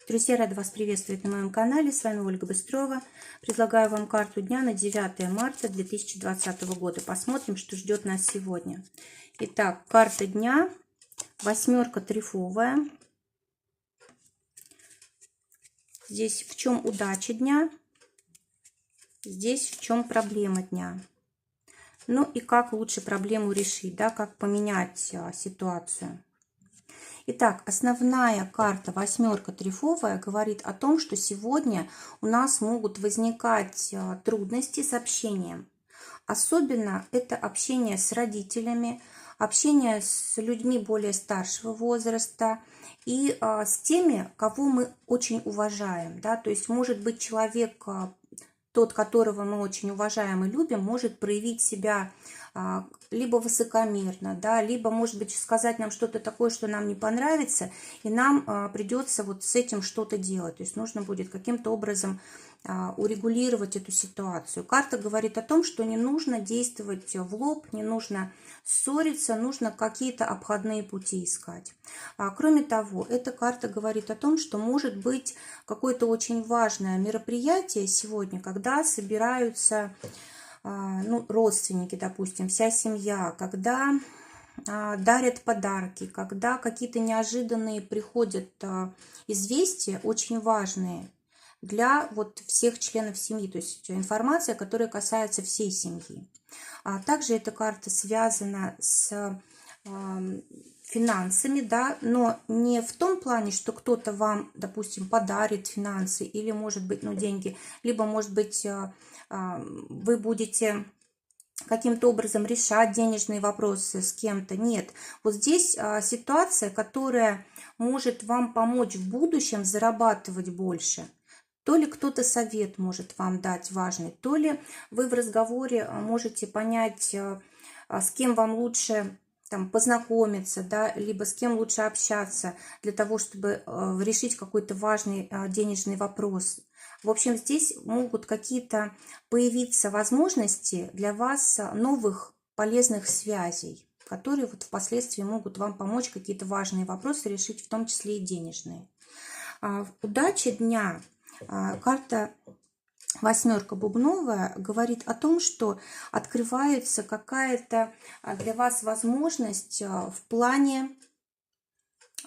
Друзья, рада вас приветствовать на моем канале. С вами Ольга Быстрова. Предлагаю вам карту дня на 9 марта 2020 года. Посмотрим, что ждет нас сегодня. Итак, карта дня. Восьмерка трефовая. Здесь в чем удача дня. Здесь в чем проблема дня. Ну и как лучше проблему решить, да, как поменять ситуацию. Итак, основная карта восьмерка трефовая говорит о том, что сегодня у нас могут возникать трудности с общением. Особенно это общение с родителями, общение с людьми более старшего возраста и с теми, кого мы очень уважаем. Да? То есть, может быть, человек, тот, которого мы очень уважаем и любим, может проявить себя либо высокомерно, да, либо, может быть, сказать нам что-то такое, что нам не понравится, и нам придется вот с этим что-то делать. То есть нужно будет каким-то образом урегулировать эту ситуацию. Карта говорит о том, что не нужно действовать в лоб, не нужно ссориться, нужно какие-то обходные пути искать. Кроме того, эта карта говорит о том, что может быть какое-то очень важное мероприятие сегодня, когда собираются родственники, допустим, вся семья, когда дарят подарки, когда какие-то неожиданные приходят известия, очень важные для вот всех членов семьи, то есть информация, которая касается всей семьи. Также эта карта связана с финансами, да, но не в том плане, что кто-то вам, допустим, подарит финансы или, может быть, деньги, либо, может быть, вы будете каким-то образом решать денежные вопросы с кем-то. Нет, вот здесь ситуация, которая может вам помочь в будущем зарабатывать больше. То ли кто-то совет может вам дать важный, то ли вы в разговоре можете понять, с кем вам лучше познакомиться, да, либо с кем лучше общаться для того, чтобы решить какой-то важный денежный вопрос. В общем, здесь могут какие-то появиться возможности для вас новых полезных связей, которые вот впоследствии могут вам помочь какие-то важные вопросы решить, в том числе и денежные. Удача дня. Карта восьмерка бубновая говорит о том, что открывается какая-то для вас возможность в плане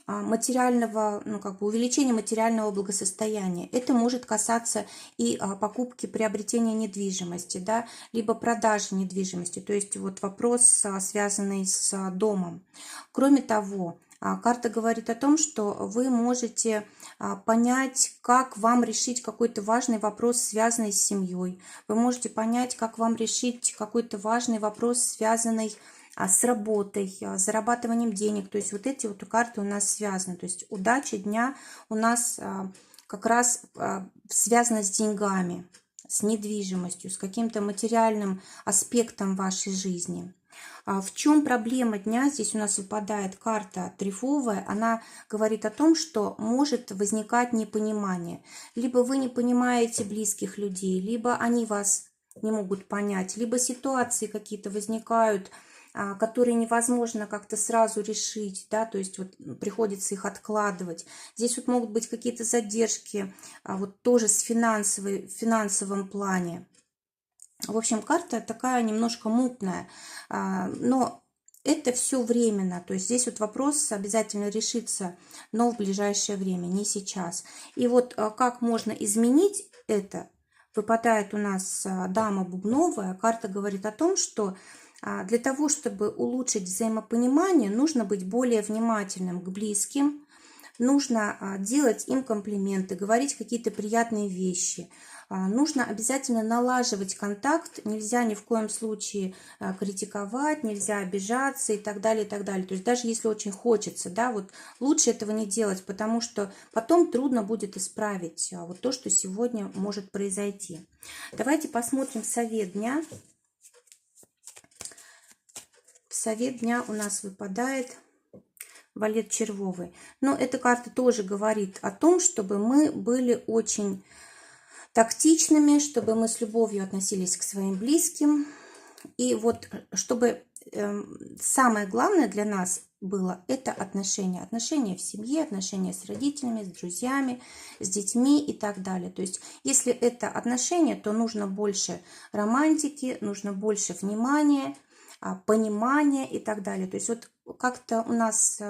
материального, увеличения материального благосостояния. Это может касаться и покупки, приобретения недвижимости, да, либо продажи недвижимости, то есть вот вопрос, связанный с домом. Кроме того, карта говорит о том, что вы можете понять, как вам решить какой-то важный вопрос, связанный с семьей. Вы можете понять, как вам решить какой-то важный вопрос, связанный с работой, зарабатыванием денег. То есть вот эти вот карты у нас связаны. То есть удача дня у нас как раз связана с деньгами, с недвижимостью, с каким-то материальным аспектом вашей жизни. В чем проблема дня? Здесь у нас выпадает карта трефовая. Она говорит о том, что может возникать непонимание. Либо вы не понимаете близких людей, либо они вас не могут понять, либо ситуации какие-то возникают, которые невозможно как-то сразу решить, да, то есть вот приходится их откладывать. Здесь вот могут быть какие-то задержки, вот тоже в финансовом плане. В общем, карта такая немножко мутная, но это все временно, то есть здесь вот вопрос обязательно решится, но в ближайшее время, не сейчас. И вот как можно изменить это? Выпадает у нас дама бубновая, карта говорит о том, что для того, чтобы улучшить взаимопонимание, нужно быть более внимательным к близким, нужно делать им комплименты, говорить какие-то приятные вещи. Нужно обязательно налаживать контакт, нельзя ни в коем случае критиковать, нельзя обижаться и так далее, и так далее. То есть даже если очень хочется, да, вот лучше этого не делать, потому что потом трудно будет исправить вот то, что сегодня может произойти. Давайте посмотрим совет дня. Совет дня у нас выпадает валет червовый. Но эта карта тоже говорит о том, чтобы мы были очень тактичными, чтобы мы с любовью относились к своим близким. И вот чтобы самое главное для нас было, это отношения. Отношения в семье, отношения с родителями, с друзьями, с детьми и так далее. То есть, если это отношения, то нужно больше романтики, нужно больше внимания, понимания и так далее. То есть, вот как-то у нас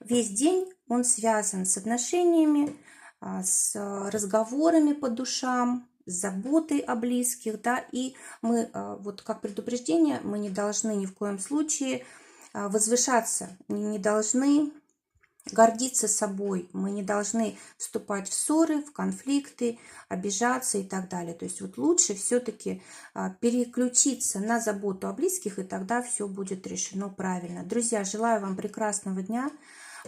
весь день, он связан с отношениями, с разговорами по душам, с заботой о близких, да, и мы, вот как предупреждение, мы не должны ни в коем случае возвышаться, не должны гордиться собой, мы не должны вступать в ссоры, в конфликты, обижаться и так далее. То есть вот лучше все-таки переключиться на заботу о близких, и тогда все будет решено правильно. Друзья, желаю вам прекрасного дня.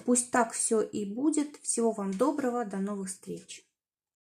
Пусть так все и будет. Всего вам доброго. До новых встреч.